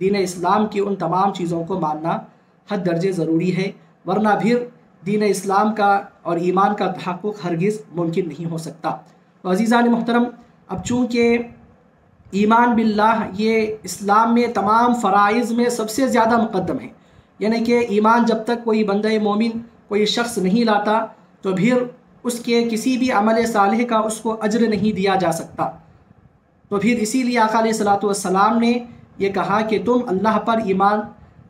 دین اسلام کی ان تمام چیزوں کو ماننا حد درجے ضروری ہے، ورنہ پھر دین اسلام کا اور ایمان کا تحقق ہرگز ممکن نہیں ہو سکتا۔ تو عزیزان محترم، اب چونکہ ایمان باللہ یہ اسلام میں تمام فرائض میں سب سے زیادہ مقدم ہے، یعنی کہ ایمان جب تک کوئی بندہ مومن کوئی شخص نہیں لاتا تو پھر اس کے کسی بھی عمل صالح کا اس کو اجر نہیں دیا جا سکتا۔ تو پھر اسی لیے آقا علیہ الصلوۃ والسلام نے یہ کہا کہ تم اللہ پر ایمان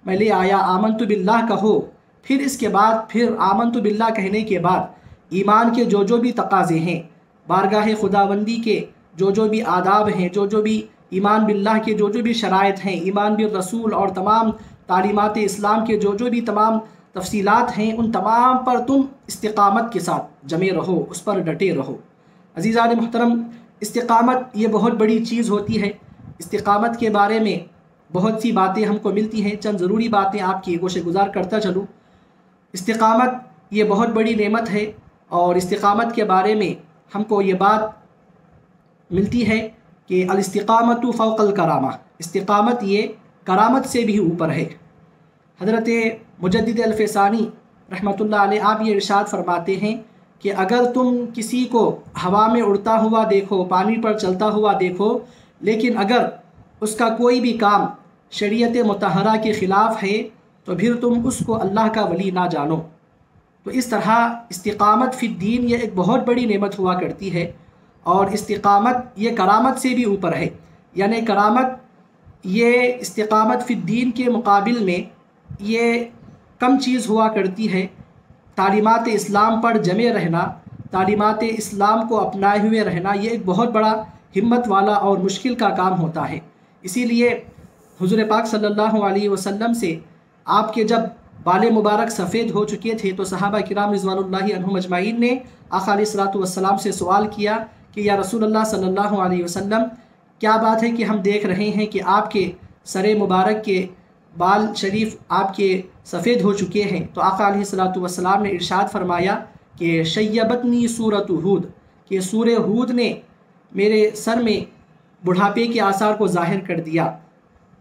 میں لے آیا، آمنت باللہ کہو، پھر اس کے بعد پھر آمنت باللہ کہنے کے بعد ایمان کے جو بھی تقاضے ہیں، بارگاہ خداوندی کے جو بھی آداب ہیں، جو بھی ایمان باللہ کے جو بھی شرائط ہیں، ایمان بالرسول اور تمام تعلیمات اسلام کے جو بھی تمام تفصیلات ہیں، ان تمام پر تم استقامت کے ساتھ جمے رہو، اس پر ڈٹے رہو۔ عزیزان محترم، استقامت یہ بہت بڑی چیز ہوتی ہے۔ استقامت کے بارے میں بہت سی باتیں ہم کو ملتی ہیں، چند ضروری باتیں آپ کی گوشے گزار کرتا چلوں۔ استقامت یہ بہت بڑی نعمت ہے، اور استقامت کے بارے میں ہم کو یہ بات ملتی ہے کہ الاستقامت فوق الکرامہ، استقامت یہ کرامت سے بھی اوپر ہے۔ حضرت مجدد الفسانی رحمۃ اللہ علیہ آپ یہ ارشاد فرماتے ہیں کہ اگر تم کسی کو ہوا میں اڑتا ہوا دیکھو، پانی پر چلتا ہوا دیکھو، لیکن اگر اس کا کوئی بھی کام شریعت مطہرہ کے خلاف ہے تو پھر تم اس کو اللہ کا ولی نہ جانو۔ تو اس طرح استقامت فی الدین یہ ایک بہت بڑی نعمت ہوا کرتی ہے، اور استقامت یہ کرامت سے بھی اوپر ہے، یعنی کرامت یہ استقامت فی الدین کے مقابل میں یہ کم چیز ہوا کرتی ہے۔ تعلیمات اسلام پر جمے رہنا، تعلیمات اسلام کو اپنائے ہوئے رہنا، یہ ایک بہت بڑا ہمت والا اور مشکل کا کام ہوتا ہے۔ اسی لیے حضور پاک صلی اللہ علیہ وسلم سے آپ کے جب بال مبارک سفید ہو چکے تھے تو صحابہ کرام رضوان اللہ عنہم اجمعین نے آقا علیہ الصلوۃ والسلام سے سوال کیا کہ یا رسول اللہ صلی اللہ علیہ وسلم، کیا بات ہے کہ ہم دیکھ رہے ہیں کہ آپ کے سر مبارک کے بال شریف آپ کے سفید ہو چکے ہیں؟ تو آقا علیہ الصلوۃ والسلام نے ارشاد فرمایا کہ شیبتنی سورۃ ہود، کہ سورہ ہود نے میرے سر میں بڑھاپے کے آثار کو ظاہر کر دیا۔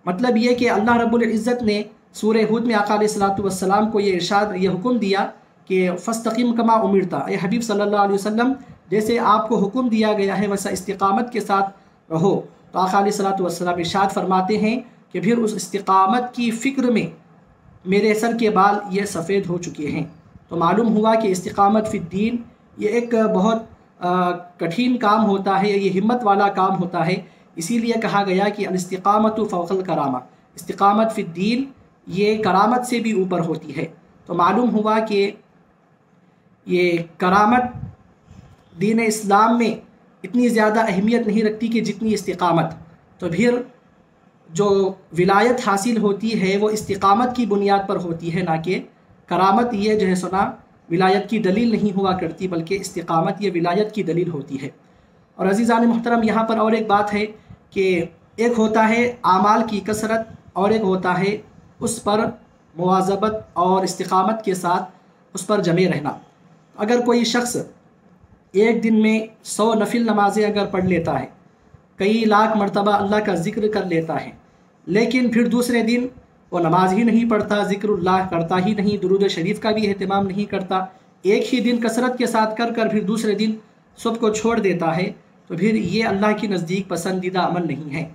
مطلب یہ کہ اللہ رب العزت نے سورہ ہود میں آقا علیہ الصلوۃ والسلام کو یہ حکم دیا کہ فاستقم کما امرتا، اے حبیب صلی اللہ علیہ وسلم جیسے آپ کو حکم دیا گیا ہے ویسا استقامت کے ساتھ رہو۔ تو آقا علیہ الصلوۃ والسلام ارشاد فرماتے ہیں کہ پھر اس استقامت کی فکر میں میرے سر کے بال یہ سفید ہو چکے ہیں۔ تو معلوم ہوا کہ استقامت فی الدین یہ ایک بہت کٹھن کام ہوتا ہے، یہ ہمت والا کام ہوتا ہے۔ اسی لیے کہا گیا کہ الاستقامت فوق الکرامہ، استقامت فی الدین یہ کرامت سے بھی اوپر ہوتی ہے۔ تو معلوم ہوا کہ یہ کرامت دین اسلام میں اتنی زیادہ اہمیت نہیں رکھتی کہ جتنی استقامت۔ تو پھر جو ولایت حاصل ہوتی ہے وہ استقامت کی بنیاد پر ہوتی ہے، نہ کہ کرامت یہ جو ہے سنا ولایت کی دلیل نہیں ہوا کرتی، بلکہ استقامت یہ ولایت کی دلیل ہوتی ہے۔ اور عزیزان محترم، یہاں پر اور ایک بات ہے کہ ایک ہوتا ہے اعمال کی کثرت، اور ایک ہوتا ہے اس پر مواظبت اور استقامت کے ساتھ اس پر جمے رہنا۔ اگر کوئی شخص ایک دن میں 100 نفل نمازیں اگر پڑھ لیتا ہے، کئی لاکھ مرتبہ اللہ کا ذکر کر لیتا ہے، لیکن پھر دوسرے دن وہ نماز ہی نہیں پڑھتا، ذکر اللہ کرتا ہی نہیں، درود شریف کا بھی اہتمام نہیں کرتا، ایک ہی دن کثرت کے ساتھ کر پھر دوسرے دن سب کو چھوڑ دیتا ہے، تو پھر یہ اللہ کے نزدیک پسندیدہ عمل نہیں ہے،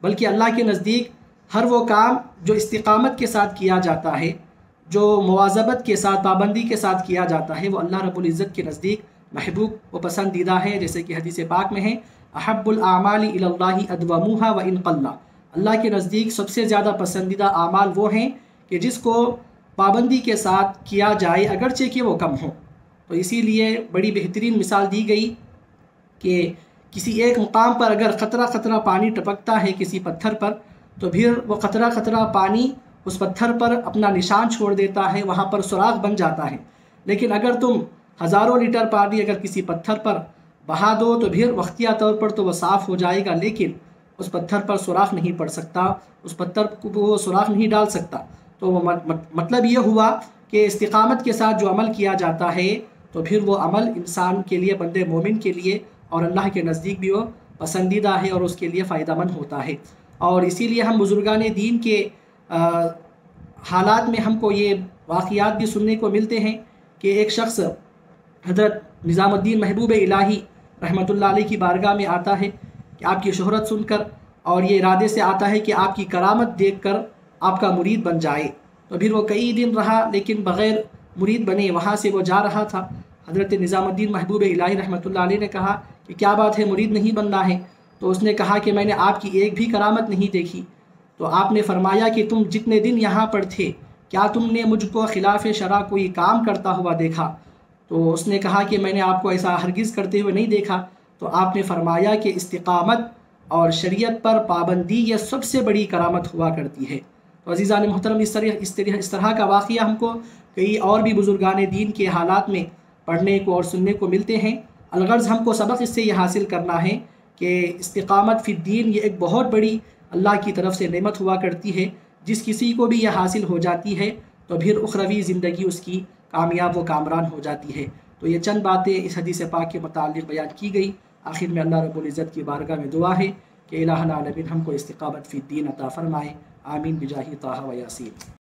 بلکہ اللہ کے نزدیک ہر وہ کام جو استقامت کے ساتھ کیا جاتا ہے، جو مواظبت کے ساتھ پابندی کے ساتھ کیا جاتا ہے، وہ اللہ رب العزت کے نزدیک محبوب و پسندیدہ ہے۔ جیسے کہ حدیث پاک میں ہے احب الاعمال الی اللہ ادوموها وان قل، اللہ کے نزدیک سب سے زیادہ پسندیدہ اعمال وہ ہیں کہ جس کو پابندی کے ساتھ کیا جائے اگرچہ کہ وہ کم ہوں۔ تو اسی لیے بڑی بہترین مثال دی گئی کہ کسی ایک مقام پر اگر قطرہ قطرہ پانی ٹپکتا ہے کسی پتھر پر، تو پھر وہ قطرہ قطرہ پانی اس پتھر پر اپنا نشان چھوڑ دیتا ہے، وہاں پر سوراخ بن جاتا ہے۔ لیکن اگر تم ہزاروں لیٹر پانی اگر کسی پتھر پر بہا دو تو پھر وقتیہ طور پر تو وہ صاف ہو جائے گا، لیکن اس پتھر پر سوراخ نہیں پڑ سکتا، اس پتھر کو وہ سوراخ نہیں ڈال سکتا۔ تو وہ مطلب یہ ہوا کہ استقامت کے ساتھ جو عمل کیا جاتا ہے تو پھر وہ عمل انسان کے لیے، بندے مومن کے لیے اور اللہ کے نزدیک بھی وہ پسندیدہ ہے اور اس کے لیے فائدہ مند ہوتا ہے۔ اور اسی لیے ہم بزرگان دین کے حالات میں ہم کو یہ واقعات بھی سننے کو ملتے ہیں کہ ایک شخص حضرت نظام الدین محبوب الہی رحمۃ اللہ علیہ کی بارگاہ میں آتا ہے کہ آپ کی شہرت سن کر، اور یہ ارادے سے آتا ہے کہ آپ کی کرامت دیکھ کر آپ کا مرید بن جائے۔ تو پھر وہ کئی دن رہا لیکن بغیر مرید بنے وہاں سے وہ جا رہا تھا۔ حضرت نظام الدین محبوب الہی رحمۃ اللہ علیہ نے کہا کہ کیا بات ہے، مرید نہیں بننا ہے؟ تو اس نے کہا کہ میں نے آپ کی ایک بھی کرامت نہیں دیکھی۔ تو آپ نے فرمایا کہ تم جتنے دن یہاں پر تھے کیا تم نے مجھ کو خلاف شرع کوئی کام کرتا ہوا دیکھا؟ تو اس نے کہا کہ میں نے آپ کو ایسا ہرگز کرتے ہوئے نہیں دیکھا۔ تو آپ نے فرمایا کہ استقامت اور شریعت پر پابندی یہ سب سے بڑی کرامت ہوا کرتی ہے۔ تو عزیزان محترم، اس طرح کا واقعہ ہم کو کئی اور بھی بزرگان دین کے حالات میں پڑھنے کو اور سننے کو ملتے ہیں۔ الغرض ہم کو سبق اس سے یہ حاصل کرنا ہے کہ استقامت فی الدین یہ ایک بہت بڑی اللہ کی طرف سے نعمت ہوا کرتی ہے۔ جس کسی کو بھی یہ حاصل ہو جاتی ہے تو پھر اخروی زندگی اس کی کامیاب و کامران ہو جاتی ہے۔ تو یہ چند باتیں اس حدیث پاک کے متعلق بیان کی گئی۔ آخر میں اللہ رب العزت کی بارگاہ میں دعا ہے کہ الہ العالمین ہم کو استقامت فی الدین عطا فرمائے۔ آمین بجاہ طٰہٰ و یاسین۔